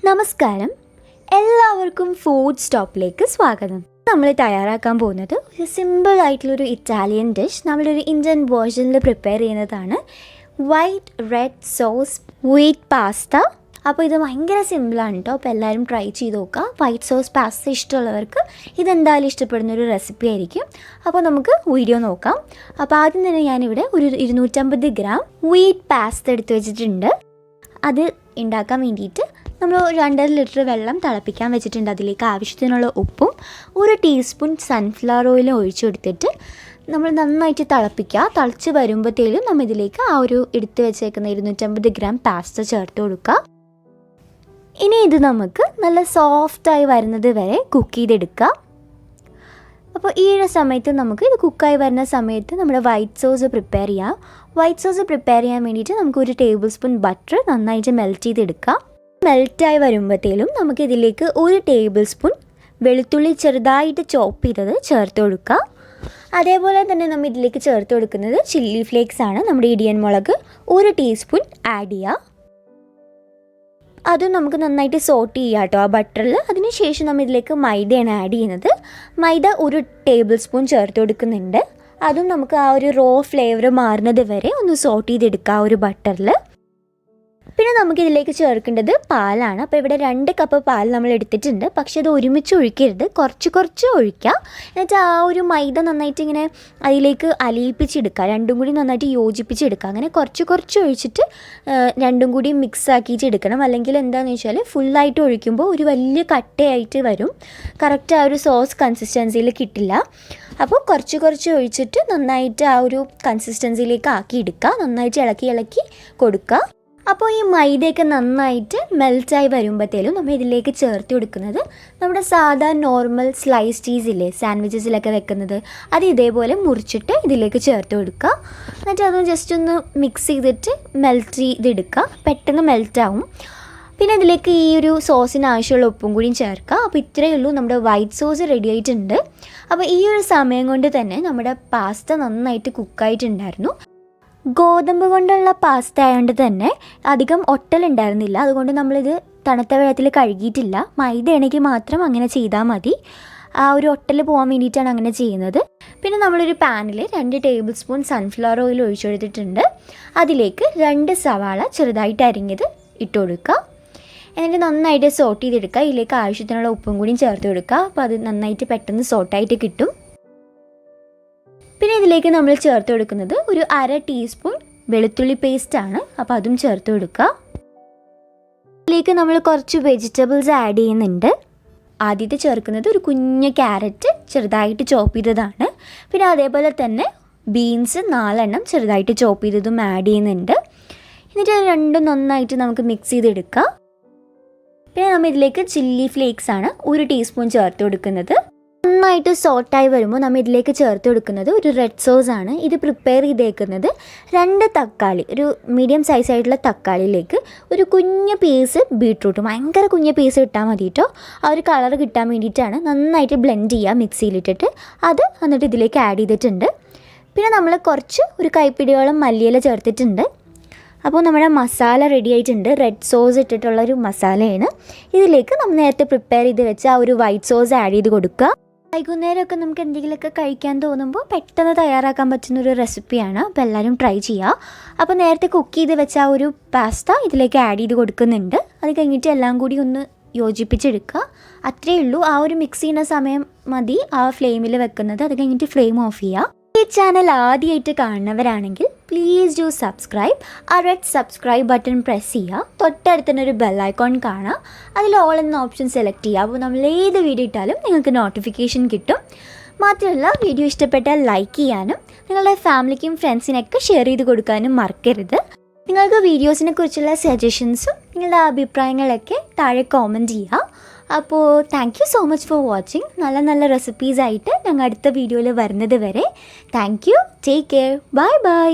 നമസ്കാരം, എല്ലാവർക്കും ഫുഡ് സ്റ്റോപ്പിലേക്ക് സ്വാഗതം. നമ്മൾ തയ്യാറാക്കാൻ പോകുന്നത് ഒരു സിമ്പിൾ ആയിട്ടുള്ളൊരു ഇറ്റാലിയൻ ഡിഷ് നമ്മളൊരു ഇന്ത്യൻ വേർഷനിൽ പ്രിപ്പയർ ചെയ്യുന്നതാണ് white red sauce wheat pasta. അപ്പോൾ ഇത് ഭയങ്കര സിമ്പിളാണ് കേട്ടോ. അപ്പോൾ എല്ലാവരും ട്രൈ ചെയ്ത് നോക്കുക. വൈറ്റ് സോസ് പാസ്ത ഇഷ്ടമുള്ളവർക്ക് ഇതെന്തായാലും ഇഷ്ടപ്പെടുന്നൊരു റെസിപ്പി ആയിരിക്കും. അപ്പോൾ നമുക്ക് വീഡിയോ നോക്കാം. അപ്പോൾ ആദ്യം തന്നെ ഞാനിവിടെ ഒരു 250 ഗ്രാം വീറ്റ് പാസ്ത എടുത്ത് വെച്ചിട്ടുണ്ട്. അത് ഉണ്ടാക്കാൻ വേണ്ടിയിട്ട് നമ്മൾ 2.5 ലിറ്റർ വെള്ളം തിളപ്പിക്കാൻ വെച്ചിട്ടുണ്ട്. അതിലേക്ക് ആവശ്യത്തിനുള്ള ഉപ്പും 1 ടീസ്പൂൺ സൺഫ്ലവർ ഓയിലും ഒഴിച്ചു കൊടുത്തിട്ട് നമ്മൾ നന്നായിട്ട് തിളപ്പിക്കുക. തിളച്ച് വരുമ്പോഴത്തേലും നമ്മൾ ഇതിലേക്ക് ആ ഒരു എടുത്ത് വെച്ചേക്കുന്ന 250 ഗ്രാം പാസ്ത ചേർത്ത് കൊടുക്കുക. ഇനി ഇത് നമുക്ക് നല്ല സോഫ്റ്റായി വരുന്നത് വരെ കുക്ക് ചെയ്തെടുക്കുക. അപ്പോൾ ഈ ഒരു സമയത്ത് നമുക്ക് ഇത് കുക്കായി വരുന്ന സമയത്ത് നമ്മുടെ വൈറ്റ് സോസ് പ്രിപ്പയർ ചെയ്യാം. വൈറ്റ് സോസ് പ്രിപ്പയർ ചെയ്യാൻ വേണ്ടിയിട്ട് നമുക്ക് 1 ടേബിൾ സ്പൂൺ ബട്ടർ നന്നായിട്ട് മെൽറ്റ് ചെയ്തെടുക്കാം. മെൽറ്റായി വരുമ്പോഴത്തേലും നമുക്കിതിലേക്ക് 1 ടേബിൾ സ്പൂൺ വെളുത്തുള്ളി ചെറുതായിട്ട് ചോപ്പ് ചെയ്തത് ചേർത്ത് കൊടുക്കുക. അതേപോലെ തന്നെ നമ്മൾ ഇതിലേക്ക് ചേർത്ത് കൊടുക്കുന്നത് ചില്ലി ഫ്ലേക്സ് ആണ്. നമ്മുടെ ഇടിയൻ മുളക് 1 ടീസ്പൂൺ ആഡ് ചെയ്യുക. അതും നമുക്ക് നന്നായിട്ട് സോട്ട് ചെയ്യാം കേട്ടോ ആ ബട്ടറിൽ. അതിനുശേഷം നമ്മൾ ഇതിലേക്ക് മൈദയാണ് ആഡ് ചെയ്യുന്നത്. മൈദ 1 ടേബിൾ സ്പൂൺ ചേർത്ത് കൊടുക്കുന്നുണ്ട്. അതും നമുക്ക് ആ ഒരു റോ ഫ്ലേവർ മാറുന്നത് വരെ ഒന്ന് സോട്ട് ചെയ്തെടുക്കുക ആ ഒരു ബട്ടറിൽ. പിന്നെ നമുക്കിതിലേക്ക് ചേർക്കേണ്ടത് പാലാണ്. അപ്പോൾ ഇവിടെ 2 കപ്പ് പാൽ നമ്മൾ എടുത്തിട്ടുണ്ട്. പക്ഷേ അത് ഒരുമിച്ച് ഒഴിക്കരുത്, കുറച്ച് ഒഴിക്കുക. എന്നിട്ട് ആ ഒരു മൈദ നന്നായിട്ട് ഇങ്ങനെ അതിലേക്ക് അലിയിപ്പിച്ചെടുക്കുക, രണ്ടും കൂടി നന്നായിട്ട് യോജിപ്പിച്ചെടുക്കുക. അങ്ങനെ കുറച്ച് ഒഴിച്ചിട്ട് രണ്ടും കൂടി മിക്സ് ആക്കിയിട്ട് എടുക്കണം. അല്ലെങ്കിൽ എന്താണെന്ന് വെച്ചാൽ ഫുള്ളായിട്ട് ഒഴിക്കുമ്പോൾ ഒരു വലിയ കട്ടയായിട്ട് വരും, കറക്റ്റ് ആ ഒരു സോസ് കൺസിസ്റ്റൻസിയിൽ കിട്ടില്ല. അപ്പോൾ കുറച്ച് ഒഴിച്ചിട്ട് നന്നായിട്ട് ആ ഒരു കൺസിസ്റ്റൻസിയിലേക്ക് ആക്കി എടുക്കുക. നന്നായിട്ട് ഇളക്കി കൊടുക്കുക. അപ്പോൾ ഈ മൈദയൊക്കെ നന്നായിട്ട് മെൽറ്റായി വരുമ്പോഴത്തേലും നമ്മൾ ഇതിലേക്ക് ചേർത്ത് കൊടുക്കുന്നത് നമ്മുടെ സാധാ നോർമൽ സ്ലൈസ് ചീസില്ലേ സാൻഡ്വിച്ചസിലൊക്കെ വെക്കുന്നത്, അത് ഇതേപോലെ മുറിച്ചിട്ട് ഇതിലേക്ക് ചേർത്ത് കൊടുക്കുക. എന്നിട്ട് അത് ജസ്റ്റ് ഒന്ന് മിക്സ് ചെയ്തിട്ട് മെൽറ്റ് ചെയ്തെടുക്കുക. പെട്ടെന്ന് മെൽറ്റാവും. പിന്നെ ഇതിലേക്ക് ഈ ഒരു സോസിന് ആവശ്യമുള്ള ഉപ്പും കൂടിയും ചേർക്കുക. അപ്പോൾ ഇത്രയേ ഉള്ളൂ, നമ്മുടെ വൈറ്റ് സോസ് റെഡി ആയിട്ടുണ്ട്. അപ്പോൾ ഈ ഒരു സമയം കൊണ്ട് തന്നെ നമ്മുടെ പാസ്ത നന്നായിട്ട് കുക്കായിട്ടുണ്ടായിരുന്നു. ഗോതമ്പ് കൊണ്ടുള്ള പാസ്ത ആയതുകൊണ്ട് തന്നെ അധികം ഒട്ടലുണ്ടായിരുന്നില്ല. അതുകൊണ്ട് നമ്മളിത് തണുത്ത വെള്ളത്തിൽ കഴുകിയിട്ടില്ല. മൈദയാണെങ്കിൽ മാത്രം അങ്ങനെ ചെയ്താൽ മതി. ആ ഒരു ഒട്ടൽ പോകാൻ വേണ്ടിയിട്ടാണ് അങ്ങനെ ചെയ്യുന്നത്. പിന്നെ നമ്മളൊരു പാനിൽ 2 ടേബിൾ സ്പൂൺ സൺഫ്ലവർ ഓയിൽ ഒഴിച്ചു കൊടുത്തിട്ടുണ്ട്. അതിലേക്ക് 2 സവാള ചെറുതായിട്ട് അരിഞ്ഞത് ഇട്ട് കൊടുക്കുക. എന്നിട്ട് നന്നായിട്ട് സോട്ട് ചെയ്തെടുക്കുക. ഇതിലേക്ക് ആവശ്യത്തിനുള്ള ഉപ്പും കൂടിയും ചേർത്ത് കൊടുക്കുക. അപ്പോൾ അത് നന്നായിട്ട് പെട്ടെന്ന് സോട്ടായിട്ട് കിട്ടും. പിന്നെ ഇതിലേക്ക് നമ്മൾ ചേർത്ത് കൊടുക്കുന്നത് ഒരു 1/2 ടീസ്പൂൺ വെളുത്തുള്ളി പേസ്റ്റാണ്. അപ്പോൾ അതും ചേർത്ത് കൊടുക്കുക. ഇതിലേക്ക് നമ്മൾ കുറച്ച് വെജിറ്റബിൾസ് ആഡ് ചെയ്യുന്നുണ്ട്. ആദ്യത്തെ ചേർക്കുന്നത് ഒരു കുഞ്ഞ് ക്യാരറ്റ് ചെറുതായിട്ട് ചോപ്പ് ചെയ്തതാണ്. പിന്നെ അതേപോലെ തന്നെ ബീൻസ് 4 എണ്ണം ചെറുതായിട്ട് ചോപ്പ് ചെയ്തതും ആഡ് ചെയ്യുന്നുണ്ട്. എന്നിട്ട് രണ്ടും നന്നായിട്ട് നമുക്ക് മിക്സ് ചെയ്തെടുക്കാം. പിന്നെ നമ്മൾ ഇതിലേക്ക് ചില്ലി ഫ്ലേക്സ് ആണ് 1 ടീസ്പൂൺ ചേർത്ത് കൊടുക്കുന്നത്. നന്നായിട്ട് സോട്ടായി വരുമ്പോൾ നമ്മൾ ഇതിലേക്ക് ചേർത്ത് കൊടുക്കുന്നത് ഒരു റെഡ് സോസ് ആണ്. ഇത് പ്രിപ്പയർ ചെയ്തേക്കുന്നത് 2 തക്കാളി, ഒരു മീഡിയം സൈസ് ആയിട്ടുള്ള തക്കാളിയിലേക്ക് ഒരു കുഞ്ഞ് പീസ് ബീട്രൂട്ട്, ഭയങ്കര കുഞ്ഞ് പീസ് ഇട്ടാൽ മതി കേട്ടോ. ആ ഒരു കളർ കിട്ടാൻ വേണ്ടിയിട്ടാണ്. നന്നായിട്ട് ബ്ലെൻഡ് ചെയ്യുക മിക്സിയിലിട്ടിട്ട്. അത് എന്നിട്ട് ഇതിലേക്ക് ആഡ് ചെയ്തിട്ടുണ്ട്. പിന്നെ നമ്മൾ ഒരു കൈപ്പിടിയോളം മല്ലിയില ചേർത്തിട്ടുണ്ട്. അപ്പോൾ നമ്മുടെ മസാല റെഡി ആയിട്ടുണ്ട്. റെഡ് സോസ് ഇട്ടിട്ടുള്ളൊരു മസാലയാണ്. ഇതിലേക്ക് നമ്മൾ നേരത്തെ പ്രിപ്പയർ ചെയ്ത് വെച്ച ആ ഒരു വൈറ്റ് സോസ് ആഡ് ചെയ്ത് കൊടുക്കുക. വൈകുന്നേരമൊക്കെ നമുക്ക് എന്തെങ്കിലുമൊക്കെ കഴിക്കാൻ തോന്നുമ്പോൾ പെട്ടെന്ന് തയ്യാറാക്കാൻ പറ്റുന്നൊരു റെസിപ്പിയാണ്. അപ്പോൾ എല്ലാവരും ട്രൈ ചെയ്യുക. അപ്പോൾ നേരത്തെ കുക്ക് ചെയ്ത് വെച്ച ആ ഒരു പാസ്ത ഇതിലേക്ക് ആഡ് ചെയ്ത് കൊടുക്കുന്നുണ്ട്. അത് കഴിഞ്ഞിട്ട് എല്ലാം കൂടി ഒന്ന് യോജിപ്പിച്ചെടുക്കുക. അത്രയേ ഉള്ളൂ. ആ ഒരു മിക്സ് ചെയ്യുന്ന സമയം മതി ആ ഫ്ലെയിമിൽ വെക്കുന്നത്. അത് കഴിഞ്ഞിട്ട് ഫ്ലെയിം ഓഫ് ചെയ്യുക. ഈ ചാനൽ ആദ്യമായിട്ട് കാണുന്നവരാണെങ്കിൽ പ്ലീസ് ഡു സബ്സ്ക്രൈബ്. ആ റെഡ് സബ്സ്ക്രൈബ് ബട്ടൺ പ്രസ് ചെയ്യുക. തൊട്ടടുത്ത് തന്നെ ഒരു ബെൽ ഐക്കോൺ കാണാം. അതിൽ ഓൾ എന്ന ഓപ്ഷൻ സെലക്ട് ചെയ്യുക. അപ്പോൾ നമ്മൾ ഏത് വീഡിയോ ഇട്ടാലും നിങ്ങൾക്ക് നോട്ടിഫിക്കേഷൻ കിട്ടും. മാത്രമല്ല, വീഡിയോ ഇഷ്ടപ്പെട്ടാൽ ലൈക്ക് ചെയ്യാനും നിങ്ങളുടെ ഫാമിലിക്കും ഫ്രണ്ട്സിനൊക്കെ ഷെയർ ചെയ്ത് കൊടുക്കാനും മറക്കരുത്. നിങ്ങൾക്ക് വീഡിയോസിനെ കുറിച്ചുള്ള സജഷൻസും നിങ്ങളുടെ അഭിപ്രായങ്ങളൊക്കെ താഴെ കോമൻറ്റ് ചെയ്യുക. അപ്പോൾ thank you so much for watching. നല്ല റെസിപ്പീസായിട്ട് ഞങ്ങൾ അടുത്ത വീഡിയോയിൽ വരുന്നത് വരെ thank you. Take care. By.